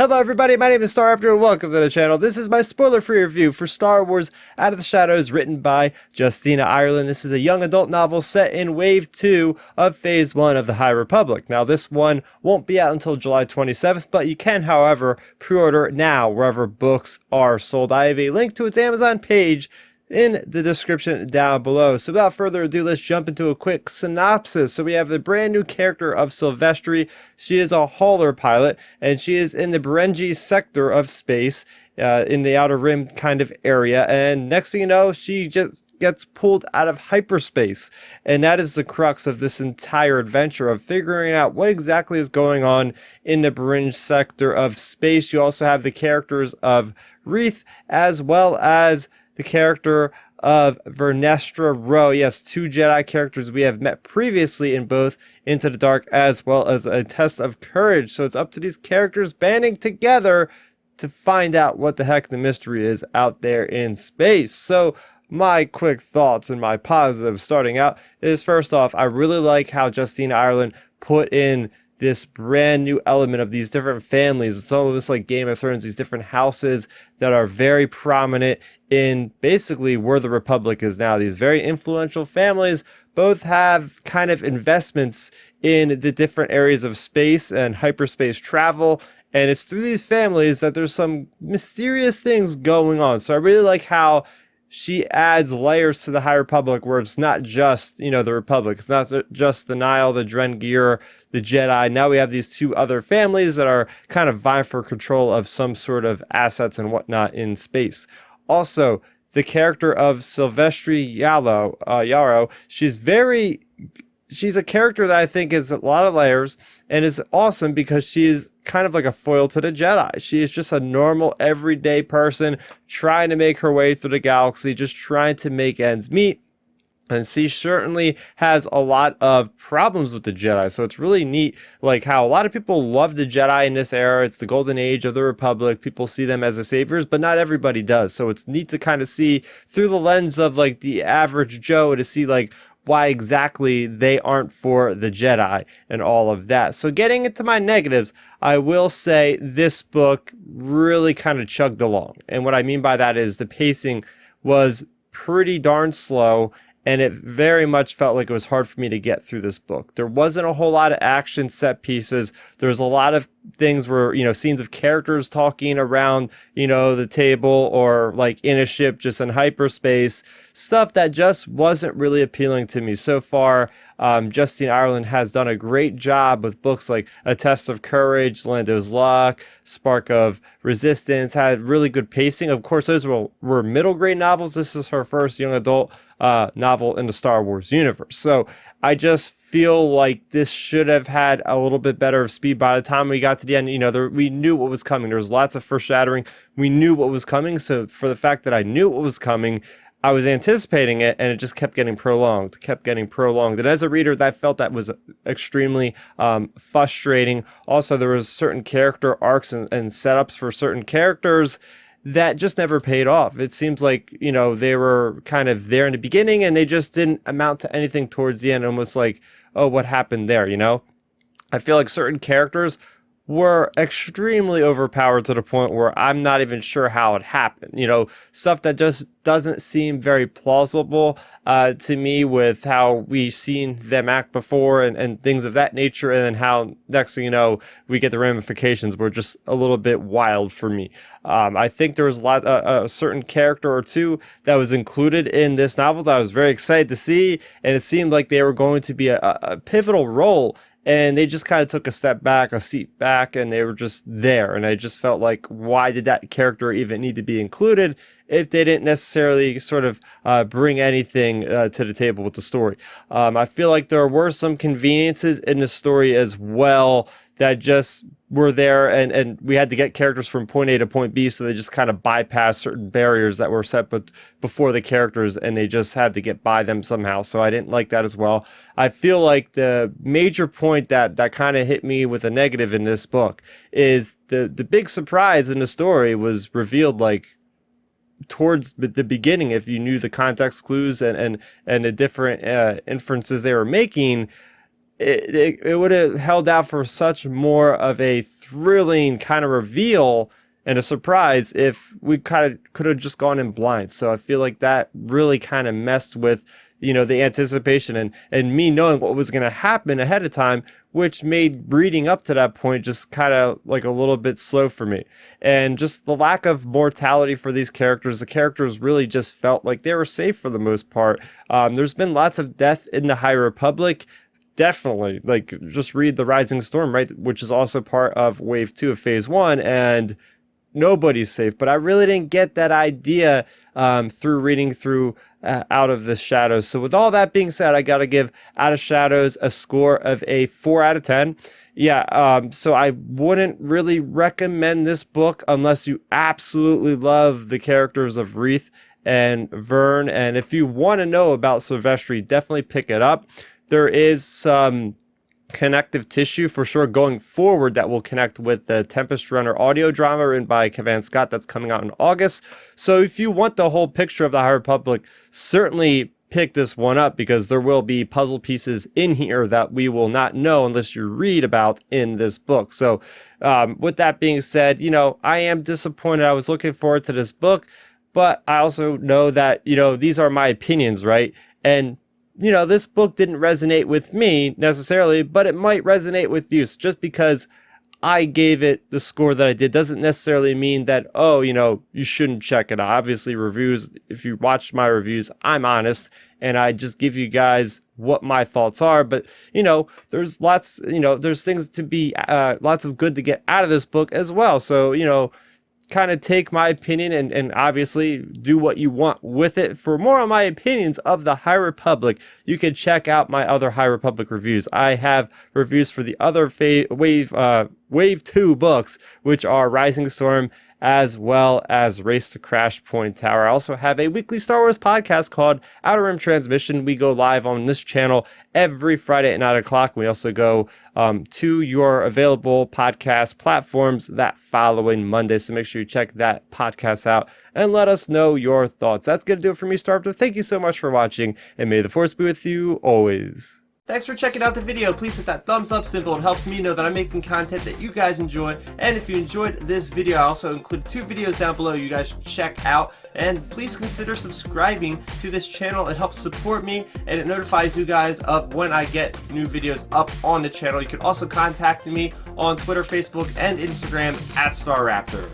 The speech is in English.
Hello everybody, my name is Starrapter and welcome to the channel. This is my spoiler-free review for Star Wars Out of the Shadows, written by Justina Ireland. This is a young adult novel set in Wave 2 of Phase 1 of the High Republic. Now this one won't be out until July 27th, but you can, however, pre-order it now wherever books are sold. I have a link to its Amazon page in the description down below. So without further ado, let's jump into a quick synopsis. So we have the brand new character of Sylvestri. She is a hauler pilot, and she is in the Berengi sector of space, in the Outer Rim kind of area. And next thing you know, she just gets pulled out of hyperspace. And that is the crux of this entire adventure of figuring out what exactly is going on in the Berengi sector of space. You also have the characters of Reith, as well as the character of Vernestra Rowe. Yes, two Jedi characters we have met previously in both Into the Dark as well as A Test of Courage. So it's up to these characters banding together to find out what the heck the mystery is out there in space. So my quick thoughts and my positives starting out is, first off, I really like how Justina Ireland put in this brand new element of these different families. It's almost like Game of Thrones, these different houses that are very prominent in basically where the Republic is now. These very influential families both have kind of investments in the different areas of space and hyperspace travel. And it's through these families that there's some mysterious things going on. So I really like how she adds layers to the High Republic, where it's not just, the Republic. It's not just the Nile, the Drengir, the Jedi. Now we have these two other families that are kind of vying for control of some sort of assets and whatnot in space. Also, the character of Sylvestri Yarrow, she's a character that I think is a lot of layers and is awesome because she's kind of like a foil to the Jedi. She is just a normal, everyday person trying to make her way through the galaxy, just trying to make ends meet. And she certainly has a lot of problems with the Jedi. So it's really neat, like how a lot of people love the Jedi in this era. It's the golden age of the Republic. People see them as the saviors, but not everybody does. So it's neat to kind of see through the lens of like the average Joe, to see like why exactly they aren't for the Jedi and all of that. So getting into my negatives, I will say this book really kind of chugged along. And what I mean by that is the pacing was pretty darn slow, and it very much felt like it was hard for me to get through this book. There wasn't a whole lot of action set pieces. There was a lot of things where, scenes of characters talking around, the table, or like in a ship just in hyperspace, stuff that just wasn't really appealing to me. So far, Justina Ireland has done a great job with books like A Test of Courage, Lando's Luck, Spark of Resistance, had really good pacing. Of course, those were middle grade novels. This is her first young adult novel in the Star Wars universe. So I just feel like this should have had a little bit better of speed. By the time we got to the end, we knew what was coming. There was lots of foreshadowing. We knew what was coming. So for the fact that I knew what was coming, I was anticipating it, and it just kept getting prolonged. And as a reader, that felt that was extremely frustrating. Also, there was certain character arcs and setups for certain characters that just never paid off. It seems like, they were kind of there in the beginning and they just didn't amount to anything towards the end. Almost like, oh, what happened there, I feel like certain characters were extremely overpowered to the point where I'm not even sure how it happened. Stuff that just doesn't seem very plausible to me, with how we've seen them act before and things of that nature. And then how next thing you know, we get the ramifications were just a little bit wild for me. I think there was a certain character or two that was included in this novel that I was very excited to see. And it seemed like they were going to be a pivotal role, and they just kind of took a seat back, and they were just there. And I just felt like, why did that character even need to be included if they didn't necessarily sort of bring anything to the table with the story? I feel like there were some conveniences in the story as well that just were there, and we had to get characters from point A to point B, so they just kind of bypassed certain barriers that were set before the characters, and they just had to get by them somehow. So I didn't like that as well. I feel like the major point that kind of hit me with a negative in this book is the big surprise in the story was revealed like towards the beginning. If you knew the context clues and the different inferences they were making, it would have held out for such more of a thrilling kind of reveal and a surprise if we kind of could have just gone in blind. So I feel like that really kind of messed with, the anticipation and me knowing what was going to happen ahead of time, which made reading up to that point just kind of like a little bit slow for me. And just the lack of mortality for these characters, the characters really just felt like they were safe for the most part. There's been lots of death in the High Republic. Definitely, like, just read The Rising Storm, right, which is also part of Wave 2 of Phase 1, and nobody's safe. But I really didn't get that idea through reading through Out of the Shadows. So with all that being said, I got to give Out of Shadows a score of a 4 out of 10. Yeah, so I wouldn't really recommend this book unless you absolutely love the characters of Wreath and Vern. And if you want to know about Sylvestri, definitely pick it up. There is some connective tissue for sure going forward that will connect with the Tempest Runner audio drama written by Kevin Scott that's coming out in August. So if you want the whole picture of the High Republic, certainly pick this one up, because there will be puzzle pieces in here that we will not know unless you read about in this book. So with that being said, I am disappointed. I was looking forward to this book, but I also know that, these are my opinions, right? And this book didn't resonate with me necessarily, but it might resonate with you. So just because I gave it the score that I did doesn't necessarily mean that, you shouldn't check it out. Obviously, reviews, if you watch my reviews, I'm honest, and I just give you guys what my thoughts are. But, there's lots, there's things to be, lots of good to get out of this book as well. So, kind of take my opinion and obviously do what you want with it. For more on my opinions of the High Republic, you can check out my other High Republic reviews. I have reviews for the other Wave 2 books, which are Rising Storm, as well as Race to Crash Point Tower. I also have a weekly Star Wars podcast called Outer Rim Transmission. We go live on this channel every Friday at 9 o'clock. We also go to your available podcast platforms that following Monday. So make sure you check that podcast out and let us know your thoughts. That's going to do it for me, Starrapter. Thank you so much for watching, and may the Force be with you always. Thanks for checking out the video. Please hit that thumbs up symbol. It helps me know that I'm making content that you guys enjoy. And if you enjoyed this video, I also include 2 videos down below you guys should check out. And please consider subscribing to this channel. It helps support me, and it notifies you guys of when I get new videos up on the channel. You can also contact me on Twitter, Facebook, and Instagram at Starrapter.